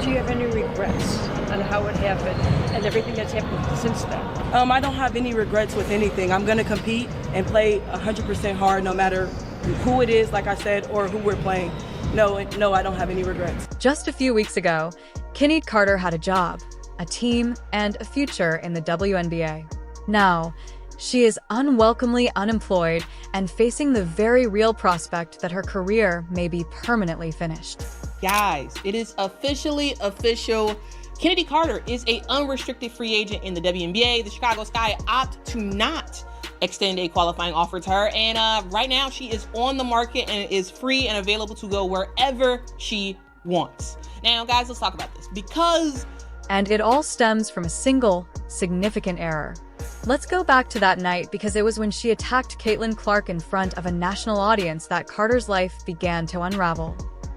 Do you have any regrets on how it happened and everything that's happened since then? I don't have any regrets with anything. I'm going to compete and play 100% hard no matter who it is, like I said, or who we're playing. No, I don't have any regrets. Just a few weeks ago, Chennedy Carter had a job, a team, and a future in the WNBA. Now, she is unwelcomely unemployed and facing the very real prospect that her career may be permanently finished. Guys, it is officially official. Chennedy Carter is an unrestricted free agent in the WNBA. The Chicago Sky opt to not extend a qualifying offer to her. And right now she is on the market and is free and available to go wherever she wants. Now, guys, let's talk about this And it all stems from a single significant error. Let's go back to that night because it was when she attacked Caitlin Clark in front of a national audience that Carter's life began to unravel.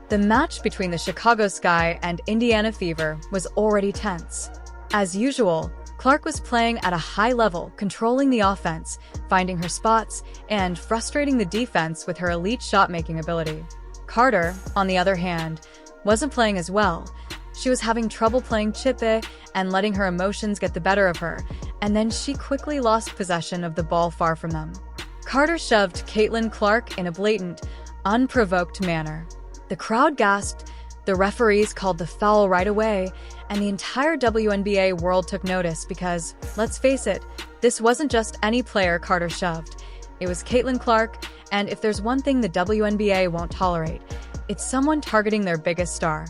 The match between the Chicago Sky and Indiana Fever was already tense. As usual, Clark was playing at a high level, controlling the offense, finding her spots, and frustrating the defense with her elite shot-making ability. Carter, on the other hand, wasn't playing as well. She was having trouble playing chippe and letting her emotions get the better of her, and then she quickly lost possession of the ball far from them. Carter shoved Caitlin Clark in a blatant, unprovoked manner. The crowd gasped, the referees called the foul right away, and the entire WNBA world took notice because, let's face it, this wasn't just any player Carter shoved. It was Caitlin Clark, and if there's one thing the WNBA won't tolerate, it's someone targeting their biggest star.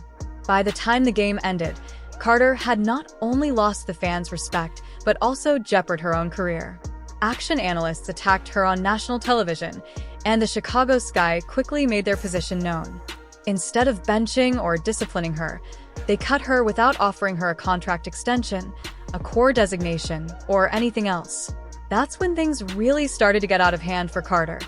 By the time the game ended, Carter had not only lost the fans' respect, but also jeoparded her own career. Action analysts attacked her on national television, and the Chicago Sky quickly made their position known. Instead of benching or disciplining her, they cut her without offering her a contract extension, a core designation, or anything else. That's when things really started to get out of hand for Carter.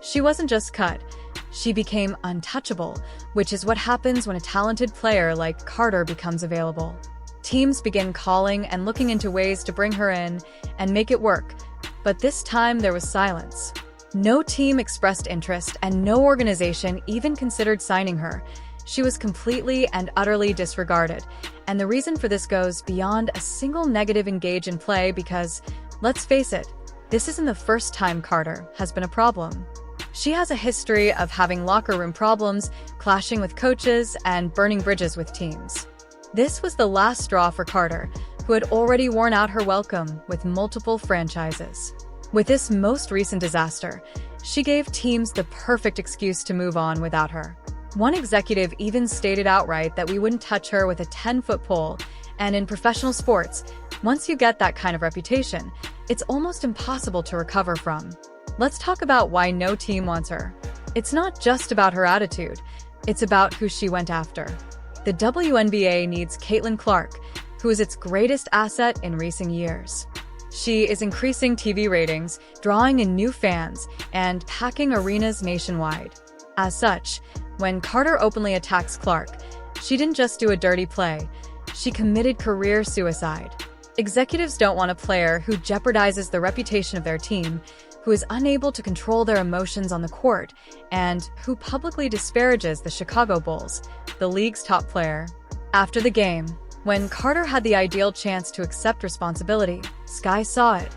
She wasn't just cut, she became untouchable, which is what happens when a talented player like Carter becomes available. Teams begin calling and looking into ways to bring her in and make it work, but this time there was silence. No team expressed interest and no organization even considered signing her. She was completely and utterly disregarded, and the reason for this goes beyond a single negative engage in play because, let's face it, this isn't the first time Carter has been a problem. She has a history of having locker room problems, clashing with coaches, and burning bridges with teams. This was the last straw for Carter, who had already worn out her welcome with multiple franchises. With this most recent disaster, she gave teams the perfect excuse to move on without her. One executive even stated outright that we wouldn't touch her with a 10-foot pole, and in professional sports, once you get that kind of reputation, it's almost impossible to recover from. Let's talk about why no team wants her. It's not just about her attitude, it's about who she went after. The WNBA needs Caitlin Clark, who is its greatest asset in recent years. She is increasing TV ratings, drawing in new fans, and packing arenas nationwide. As such, when Carter openly attacks Clark, she didn't just do a dirty play, she committed career suicide. Executives don't want a player who jeopardizes the reputation of their team, who is unable to control their emotions on the court, and who publicly disparages the Chicago Bulls, the league's top player. After the game, when Carter had the ideal chance to accept responsibility, Sky saw it,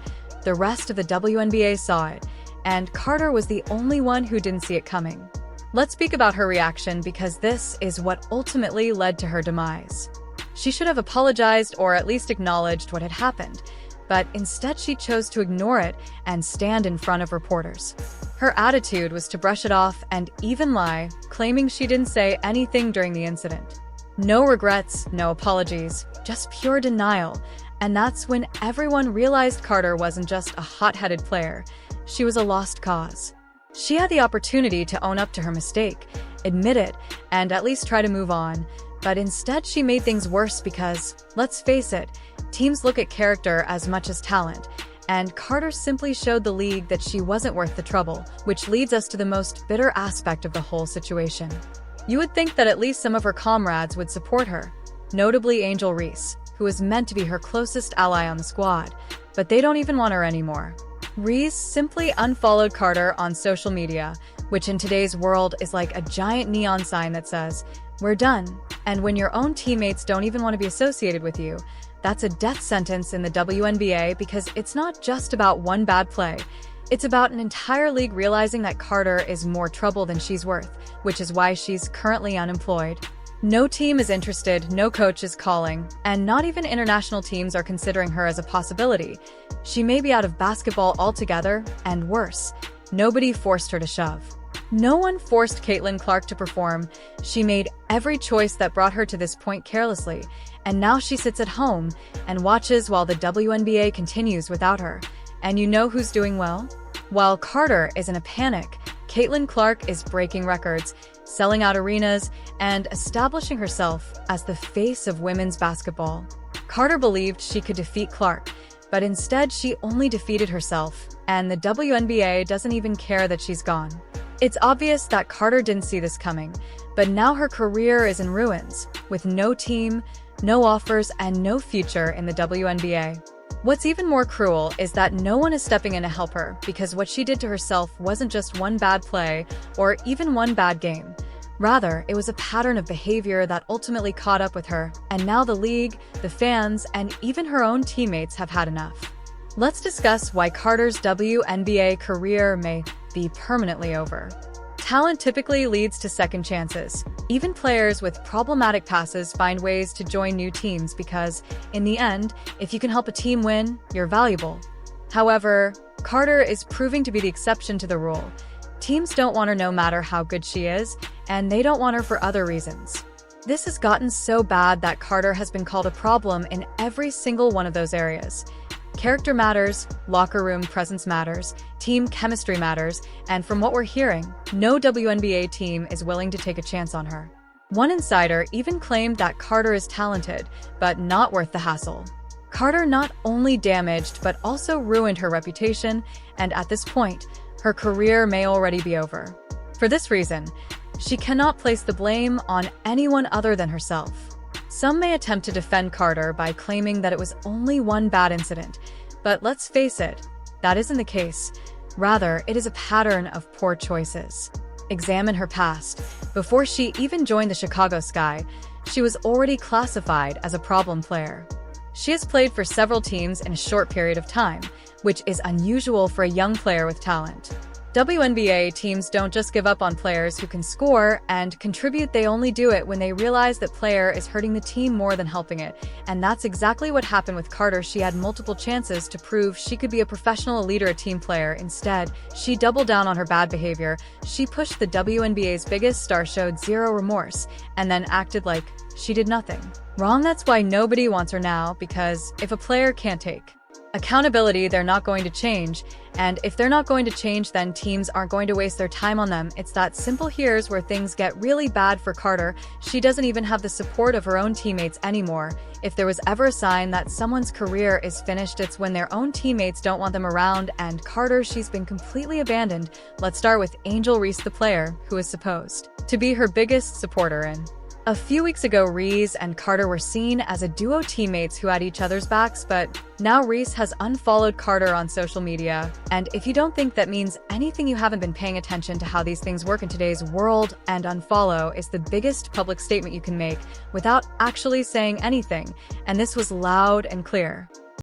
the rest of the WNBA saw it, and Carter was the only one who didn't see it coming. Let's speak about her reaction because this is what ultimately led to her demise. She should have apologized or at least acknowledged what had happened, but instead she chose to ignore it and stand in front of reporters. Her attitude was to brush it off and even lie, claiming she didn't say anything during the incident. No regrets, no apologies, just pure denial, and that's when everyone realized Carter wasn't just a hot-headed player, she was a lost cause. She had the opportunity to own up to her mistake, admit it, and at least try to move on, but instead she made things worse because, let's face it, teams look at character as much as talent, and Carter simply showed the league that she wasn't worth the trouble, which leads us to the most bitter aspect of the whole situation. You would think that at least some of her comrades would support her, notably Angel Reese, who was meant to be her closest ally on the squad, but they don't even want her anymore. Reese simply unfollowed Carter on social media, which in today's world is like a giant neon sign that says, we're done. And when your own teammates don't even want to be associated with you, that's a death sentence in the WNBA because it's not just about one bad play. It's about an entire league realizing that Carter is more trouble than she's worth, which is why she's currently unemployed. No team is interested, no coach is calling, and not even international teams are considering her as a possibility. She may be out of basketball altogether, and worse, nobody forced her to shove. No one forced Caitlin Clark to perform. She made every choice that brought her to this point carelessly, and now she sits at home and watches while the WNBA continues without her. And you know who's doing well? While Carter is in a panic, Caitlin Clark is breaking records, selling out arenas, and establishing herself as the face of women's basketball. Carter believed she could defeat Clark, but instead she only defeated herself, and the WNBA doesn't even care that she's gone. It's obvious that Carter didn't see this coming, but now her career is in ruins, with no team, no offers, and no future in the WNBA. What's even more cruel is that no one is stepping in to help her because what she did to herself wasn't just one bad play or even one bad game. Rather, it was a pattern of behavior that ultimately caught up with her, and now the league, the fans, and even her own teammates have had enough. Let's discuss why Carter's WNBA career may be permanently over. Talent typically leads to second chances. Even players with problematic passes find ways to join new teams because, in the end, if you can help a team win, you're valuable. However, Carter is proving to be the exception to the rule. Teams don't want her no matter how good she is, and they don't want her for other reasons. This has gotten so bad that Carter has been called a problem in every single one of those areas. Character matters, locker room presence matters, team chemistry matters, and from what we're hearing, no WNBA team is willing to take a chance on her. One insider even claimed that Carter is talented, but not worth the hassle. Carter not only damaged but also ruined her reputation, and at this point, her career may already be over. For this reason, she cannot place the blame on anyone other than herself. Some may attempt to defend Carter by claiming that it was only one bad incident, but let's face it, that isn't the case. Rather, it is a pattern of poor choices. Examine her past. Before she even joined the Chicago Sky, she was already classified as a problem player. She has played for several teams in a short period of time, which is unusual for a young player with talent. WNBA teams don't just give up on players who can score and contribute, they only do it when they realize that player is hurting the team more than helping it. And that's exactly what happened with Carter. She had multiple chances to prove she could be a professional leader, a team player. Instead, she doubled down on her bad behavior. She pushed the WNBA's biggest star, showed zero remorse, and then acted like she did nothing wrong. That's why nobody wants her now, because if a player can't take accountability, they're not going to change. And if they're not going to change, then teams aren't going to waste their time on them. It's that simple. Here's where things get really bad for Carter. She doesn't even have the support of her own teammates anymore. If there was ever a sign that someone's career is finished, it's when their own teammates don't want them around, and Carter, she's been completely abandoned. Let's start with Angel Reese, the player who is supposed to be her biggest supporter in. A few weeks ago, Reese and Carter were seen as a duo teammates who had each other's backs, but now Reese has unfollowed Carter on social media. And if you don't think that means anything, you haven't been paying attention to how these things work in today's world, and unfollow is the biggest public statement you can make without actually saying anything. And this was loud and clear.